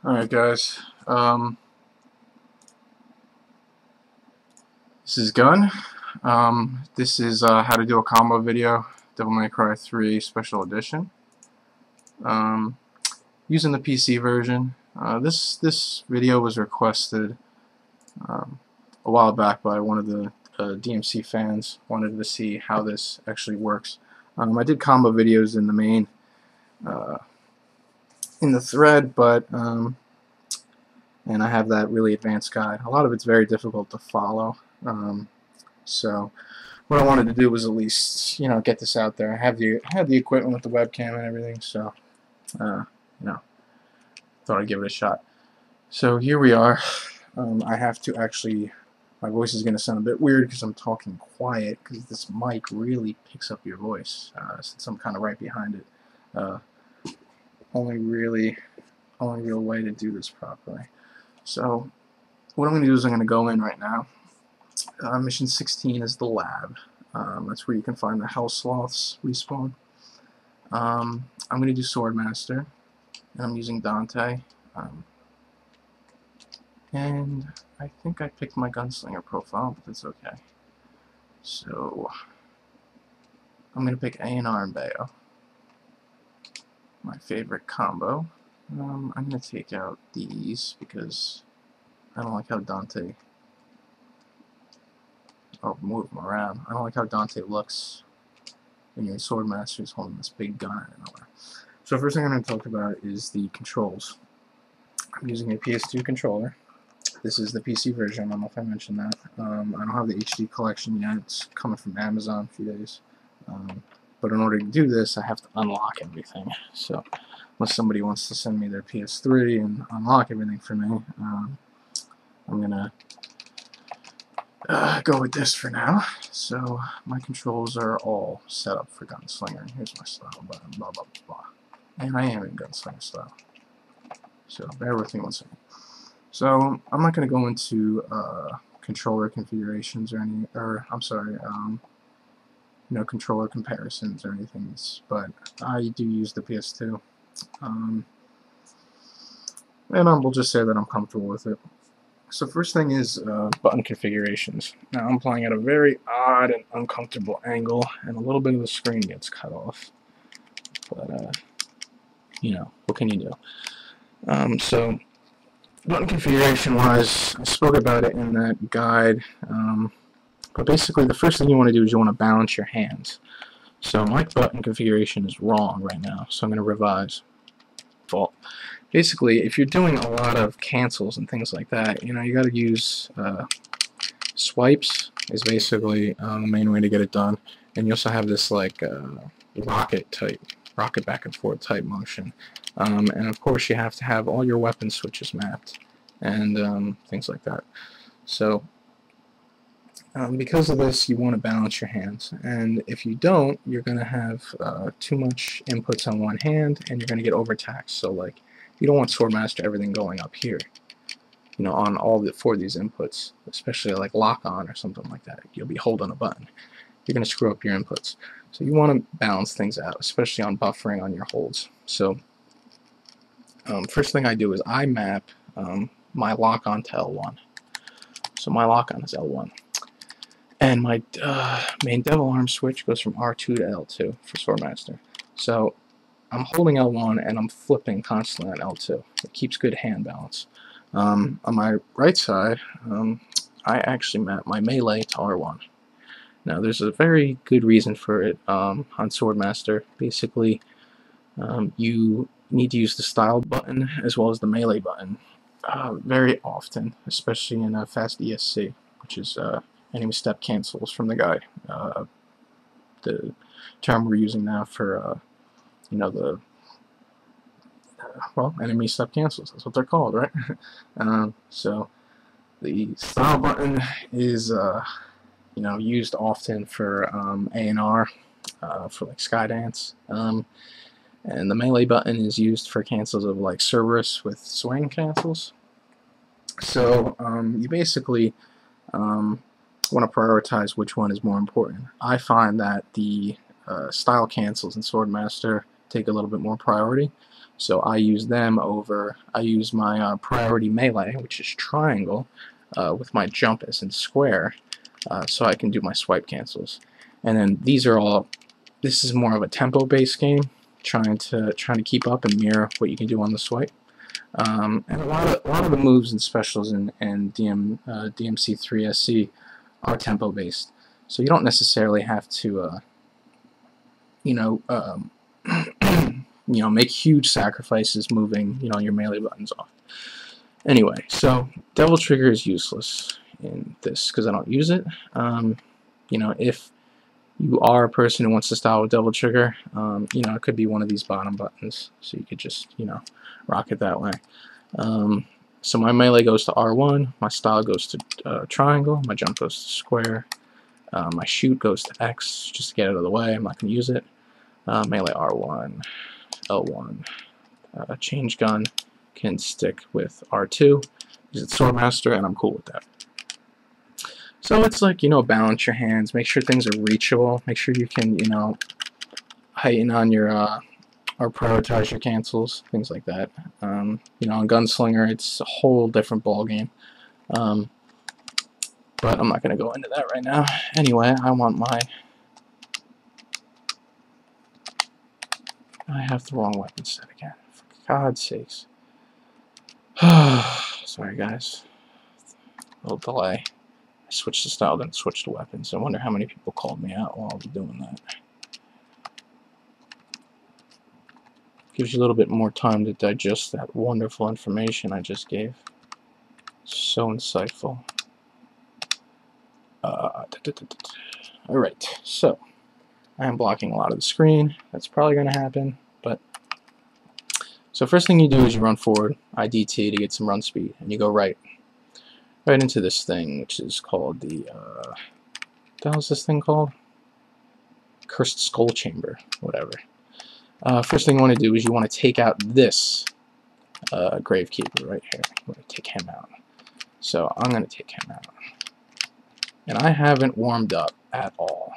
Alright guys, this is Gun. This is how to do a combo video, Devil May Cry 3 Special Edition. Using the PC version. This video was requested a while back by one of the DMC fans. Wanted to see how this actually works. I did combo videos in the main in the thread, but and I have that really advanced guide. A lot of it's very difficult to follow. So what I wanted to do was at least, get this out there. I have the equipment with the webcam and everything, so thought I'd give it a shot. So here we are. I have to actually, my voice is going to sound a bit weird because I'm talking quiet because this mic really picks up your voice since I'm kind of right behind it. Only real way to do this properly. So what I'm going to do is I'm going to go in right now. Mission 16 is the lab. That's where you can find the Hell Sloths respawn. I'm going to do Swordmaster, and I'm using Dante. And I think I picked my gunslinger profile, but that's okay. So I'm going to pick A&R and Bayo. My favorite combo. I'm going to take out these because I don't like how Dante... I'll move them around. I don't like how Dante looks when you're in Swordmaster. He's holding this big gun out of nowhere. So first thing I'm going to talk about is the controls. I'm using a PS2 controller. This is the PC version. I don't know if I mentioned that. I don't have the HD collection yet. It's coming from Amazon in a few days. But in order to do this, I have to unlock everything. So unless somebody wants to send me their PS3 and unlock everything for me, I'm going to go with this for now. So my controls are all set up for Gunslinger. Here's my style button, blah blah blah. And I am in Gunslinger style. So bear with me one second. So I'm not going to go into controller configurations or controller comparisons or anything, but I do use the PS2. And we'll just say that I'm comfortable with it. So first thing is button configurations. Now I'm playing at a very odd and uncomfortable angle, and a little bit of the screen gets cut off. But what can you do? So button configuration wise, I spoke about it in that guide. But basically, the first thing you want to do is you want to balance your hands. So my button configuration is wrong right now, so I'm going to revise. Fault. Basically, if you're doing a lot of cancels and things like that, you got to use swipes is basically the main way to get it done. And you also have this like rocket back and forth type motion. And of course, you have to have all your weapon switches mapped and things like that. So because of this, you want to balance your hands, and if you don't, you're going to have too much inputs on one hand, and you're going to get overtaxed. So, like, you don't want Swordmaster everything going up here, on all four of these inputs, especially like lock on or something like that. You'll be holding a button. You're going to screw up your inputs. So you want to balance things out, especially on buffering on your holds. So first thing I do is I map my lock on to L1. So my lock on is L1. And my main devil arm switch goes from R2 to L2 for Swordmaster. So I'm holding L1 and I'm flipping constantly on L2. It keeps good hand balance. On my right side, I actually map my melee to R1. Now there's a very good reason for it on Swordmaster. Basically, you need to use the style button as well as the melee button very often, especially in a fast ESC, which is enemy step cancels from the guide. The term we're using now for enemy step cancels. That's what they're called, right? So the style button is used often for A&R, for like Skydance, and the melee button is used for cancels of like Cerberus with swing cancels. So you basically want to prioritize which one is more important. I find that the style cancels in Swordmaster take a little bit more priority. So I use them over, I use my priority melee, which is triangle, with my jump as in square, so I can do my swipe cancels. And then these are all, this is more of a tempo-based game, trying to keep up and mirror what you can do on the swipe. And a lot of the moves and specials in DMC3 SC are tempo-based, so you don't necessarily have to, make huge sacrifices moving, your melee buttons off. Anyway, so Devil Trigger is useless in this because I don't use it. If you are a person who wants to style with Devil Trigger, it could be one of these bottom buttons, so you could just, rock it that way. So my melee goes to R1, my style goes to triangle, my jump goes to square, my shoot goes to X, just to get it out of the way, I'm not going to use it. Melee R1, L1, change gun can stick with R2, because it's Swordmaster, and I'm cool with that. So it's like, balance your hands, make sure things are reachable, make sure you can, heighten on your, or prioritize your cancels, things like that. On Gunslinger, it's a whole different ballgame. But I'm not going to go into that right now. Anyway, I have the wrong weapon set again. For God's sakes. Sorry, guys. A little delay. I switched the style, then switched to weapons. I wonder how many people called me out while I was doing that. Gives you a little bit more time to digest that wonderful information I just gave. So insightful. Alright, so I am blocking a lot of the screen. That's probably going to happen, but so first thing you do is you run forward, IDT to get some run speed, and you go right into this thing, which is called the what the hell is this thing called? Cursed Skull Chamber, whatever. First thing you want to do is you want to take out this Gravekeeper right here. You want to take him out. So I'm going to take him out. And I haven't warmed up at all.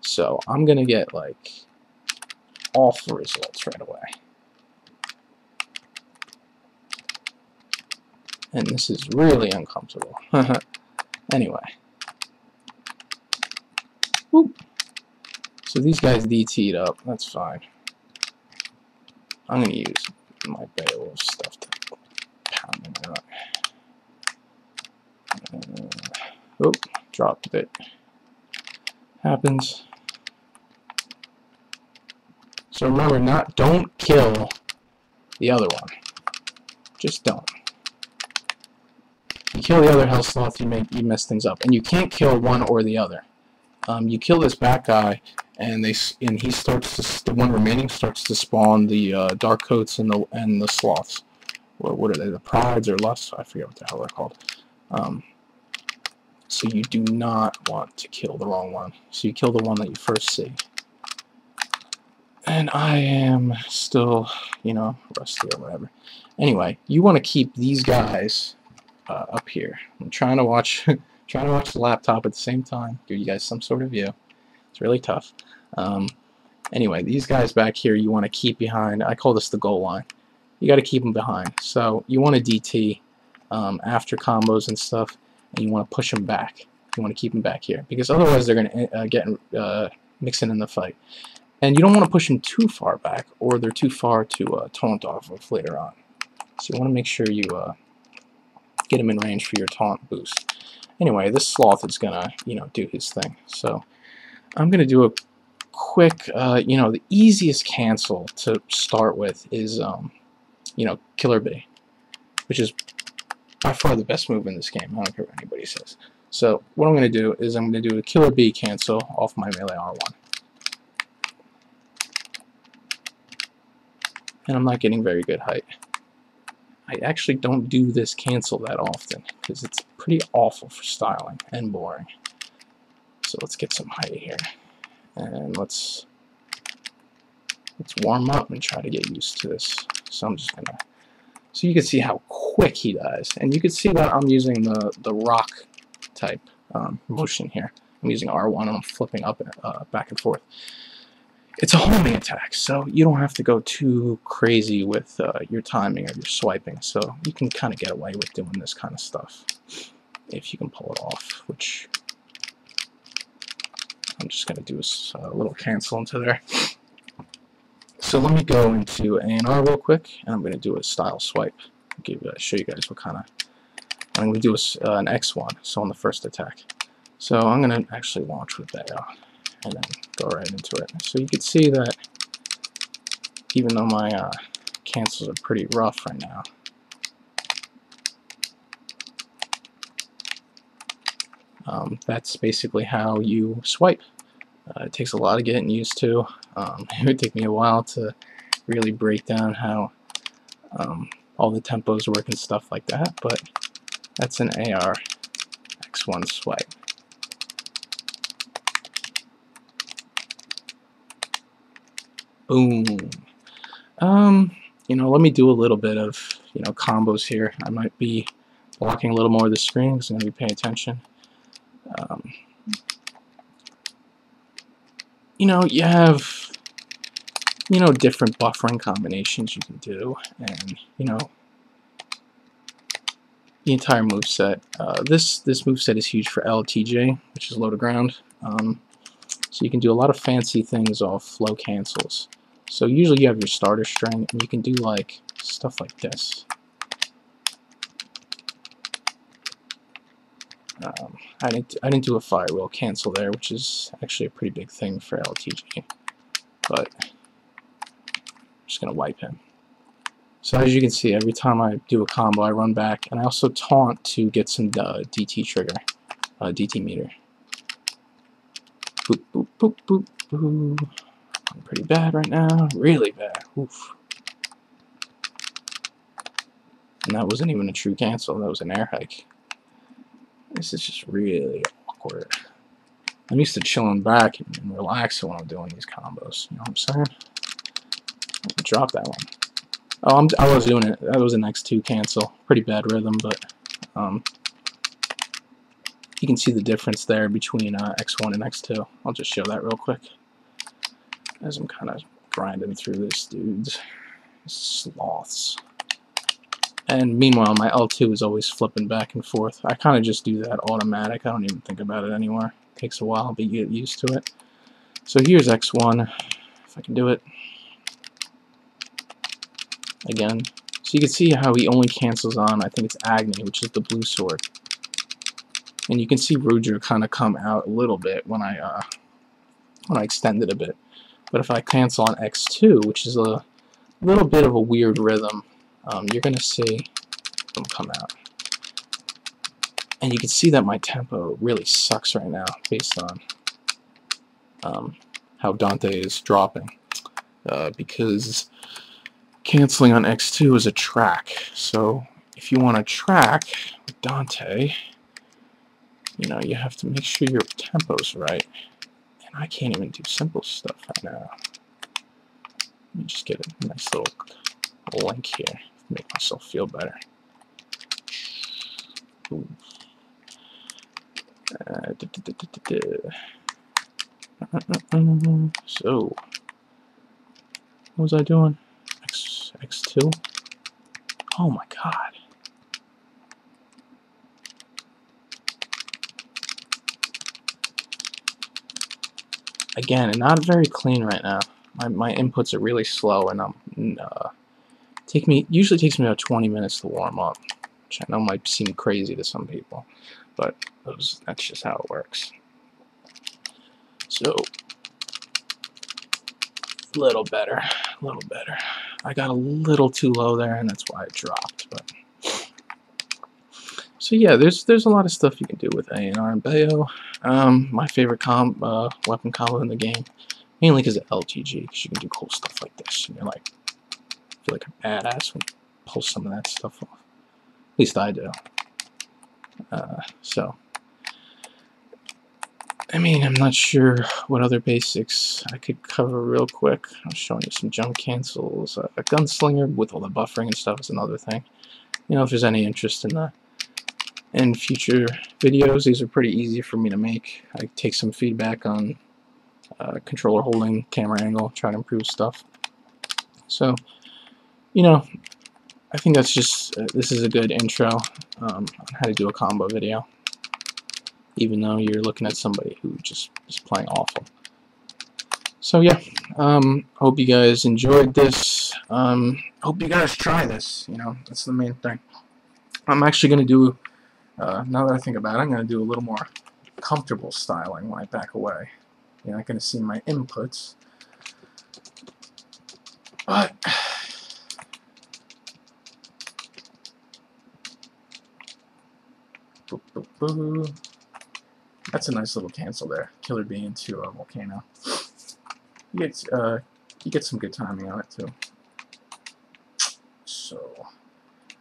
So I'm going to get like awful results right away. And this is really uncomfortable. Anyway. Whoop. So these guys DT'd up. That's fine. I'm going to use my Beowulf stuff to pound them out. Dropped a bit. Happens. So remember, don't kill the other one. Just don't. You kill the other health sloth, you mess things up, and you can't kill one or the other. You kill this back guy, and he starts the one remaining starts to spawn the dark coats and the sloths. What are they? The prides or lusts? I forget what the hell they're called. So you do not want to kill the wrong one. So you kill the one that you first see. And I am still, rusty or whatever. Anyway, you want to keep these guys up here. I'm trying to watch the laptop at the same time, give you guys some sort of view. It's really tough. Anyway, these guys back here you want to keep behind. I call this the goal line. You got to keep them behind. So you want to DT after combos and stuff, and you want to push them back. You want to keep them back here, because otherwise they're going to get mixing in the fight. And you don't want to push them too far back, or they're too far to taunt off of later on. So you want to make sure you get him in range for your taunt boost. Anyway, this sloth is gonna, do his thing. So I'm gonna do a quick, the easiest cancel to start with is, Killer Bee, which is by far the best move in this game. I don't care what anybody says. So what I'm gonna do is I'm gonna do a Killer Bee cancel off my melee R1. And I'm not getting very good height. I actually don't do this cancel that often because it's pretty awful for styling and boring. So let's get some height here, and let's warm up and try to get used to this. So I'm just gonna, so you can see how quick he dies, and you can see that I'm using the rock type motion here. I'm using R1 and I'm flipping up back and forth. it's a homing attack, so you don't have to go too crazy with your timing or your swiping, so you can kind of get away with doing this kind of stuff if you can pull it off, which I'm just going to do a little cancel into there. So let me go into A&R real quick, and I'm going to do a style swipe. Show you guys what kind of... I'm going to do an X1, so on the first attack. So I'm going to actually launch with Bayo, and then go right into it. So you can see that even though my cancels are pretty rough right now, that's basically how you swipe. It takes a lot of getting used to. It would take me a while to really break down how all the tempos work and stuff like that, but that's an AR X1 swipe. Boom. You know, let me do a little bit of, you know, combos here. I might be blocking a little more of the screen because I'm going to be paying attention. You know, you have, you know, different buffering combinations you can do, and, you know, the entire moveset. This moveset is huge for LTJ, which is low to ground. So you can do a lot of fancy things off flow cancels. So usually you have your starter string, and you can do like stuff like this. I didn't do a firewheel cancel there, which is actually a pretty big thing for LTG. But I'm just gonna wipe him. So as you can see, every time I do a combo, I run back, and I also taunt to get some DT trigger, DT meter. Boop, boop, boop, boop, boop. I'm pretty bad right now, really bad. Oof. And that wasn't even a true cancel, that was an air hike. This is just really awkward. I'm used to chilling back and relaxing when I'm doing these combos, you know what I'm saying? Drop that one. Oh, I was doing it. That was an X2 cancel. Pretty bad rhythm, but you can see the difference there between X1 and X2. I'll just show that real quick as I'm kind of grinding through this dude's sloths. And meanwhile, my L2 is always flipping back and forth. I kind of just do that automatic. I don't even think about it anymore. It takes a while to get used to it. So here's X1, if I can do it. Again. So you can see how he only cancels on, I think it's Agni, which is the blue sword. And you can see Rudra kind of come out a little bit when I extend it a bit. But if I cancel on X2, which is a little bit of a weird rhythm, you're going to see them come out. And you can see that my tempo really sucks right now based on how Dante is dropping. Because canceling on X2 is a track. So if you want to track with Dante, you know, you have to make sure your tempo's right. And I can't even do simple stuff right now. Let me just get a nice little link here to make myself feel better. Ooh. So, what was I doing? X2? Oh my god. Again, not very clean right now. My inputs are really slow, and usually takes me about 20 minutes to warm up, which I know might seem crazy to some people, but that's just how it works. So, a little better. I got a little too low there, and that's why it dropped. But so yeah, there's a lot of stuff you can do with A&R and Bayo. My favorite weapon combo in the game, mainly because of LTG, because you can do cool stuff like this, and you're like, feel like a badass when you pull some of that stuff off. At least I do. So, I mean, I'm not sure what other basics I could cover real quick. I was showing you some jump cancels. A gunslinger with all the buffering and stuff is another thing. You know, if there's any interest in that. In future videos, these are pretty easy for me to make. I take some feedback on controller holding, camera angle, try to improve stuff. So, you know, I think that's just, this is a good intro on how to do a combo video, even though you're looking at somebody who just is playing awful. So yeah, hope you guys enjoyed this. Hope you guys try this, you know, that's the main thing. I'm actually going to do, now that I think about it, I'm going to do a little more comfortable styling when I back away. You're not going to see my inputs, but that's a nice little cancel there. Killer Bee into a volcano. You get some good timing on it too. So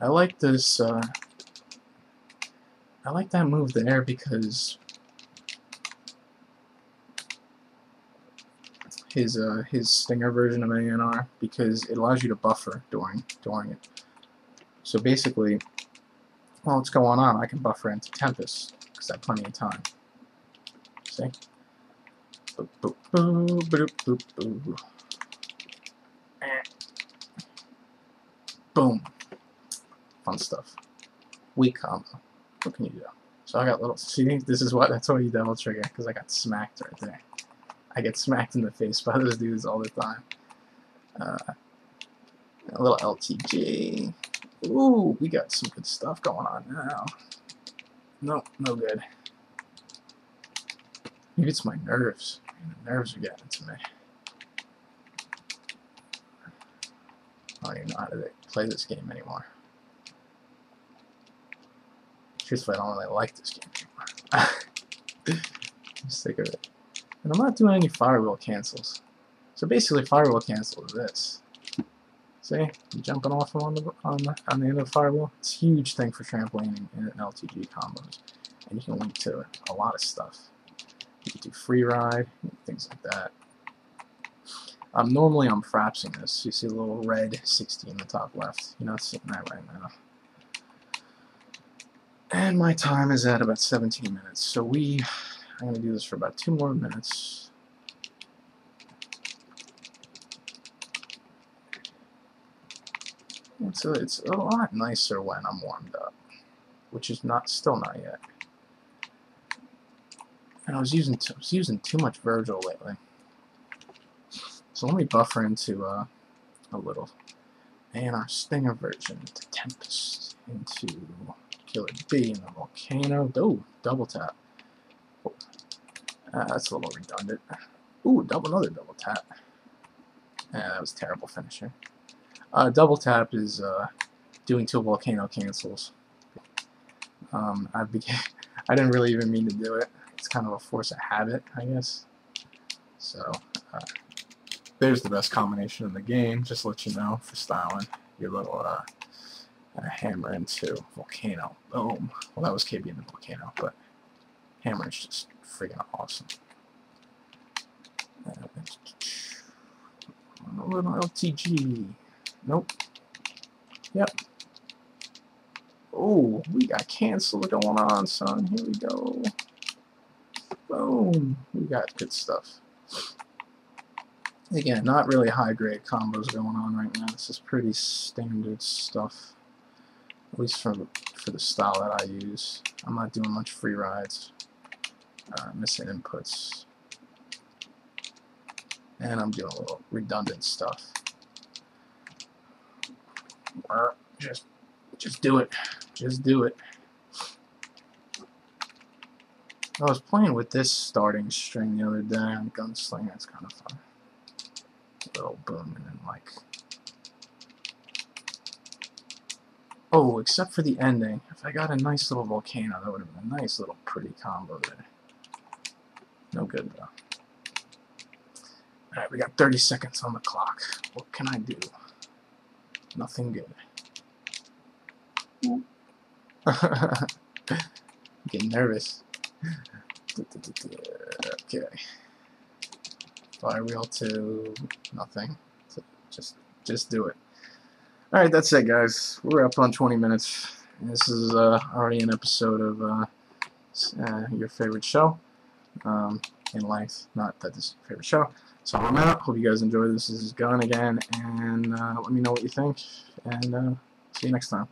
I like this. I like that move there because his stinger version of ANR, because it allows you to buffer during it. So basically, while it's going on, I can buffer into Tempest because I have plenty of time. See? Boop, boop, boop, boop, boop, boop. Boom. Fun stuff. Weak combo. What can you do? So I got little. See, that's why you double trigger, because I got smacked right there. I get smacked in the face by those dudes all the time. A little LTG. Ooh, we got some good stuff going on now. Nope, no good. Maybe it's my nerves. The nerves are getting to me. I don't even know how to play this game anymore. Truthfully, I don't really like this game anymore. I'm sick of it. And I'm not doing any firewheel cancels. So basically, firewheel cancel is this. See, I'm jumping off on the end of the firewheel. It's a huge thing for trampolining in LTG combos, and you can link to a lot of stuff. You can do free ride, things like that. Normally I'm frapsing this. You see a little red 60 in the top left. You're not seeing that right now. And my time is at about 17 minutes. So I'm going to do this for about 2 more minutes. And so it's a lot nicer when I'm warmed up, which is still not yet. And I was using too much Virgil lately. So let me buffer into a little ANR Stinger version to Tempest into Killer Bee in the volcano. Oh, double tap. Oh, that's a little redundant. Ooh, another double tap. That was terrible finisher. Double tap is doing 2 volcano cancels. I didn't really even mean to do it. It's kind of a force of habit, I guess. So there's the best combination in the game. Just to let you know, for styling your little hammer into volcano. Boom. Well, that was KB in the volcano, but hammer is just freaking awesome. A little LTG. Nope. Yep. Oh, we got cancel going on, son. Here we go. Boom. We got good stuff. Again, not really high-grade combos going on right now. This is pretty standard stuff, at least for the style that I use. I'm not doing much free rides, missing inputs, and I'm doing a little redundant stuff. Just do it. Just do it. I was playing with this starting string the other day on Gunslinger. It's kind of fun. A little boom and then like. Oh, except for the ending. If I got a nice little volcano, that would have been a nice little pretty combo there. No good though. Alright, we got 30 seconds on the clock. What can I do? Nothing good. Getting nervous. Okay. Firewheel to nothing. So just do it. Alright, that's it, guys. We're up on 20 minutes. This is already an episode of your favorite show. in length. Not that this is your favorite show. So I'm out. Hope you guys enjoy this. This is Gun again, and let me know what you think, and see you next time.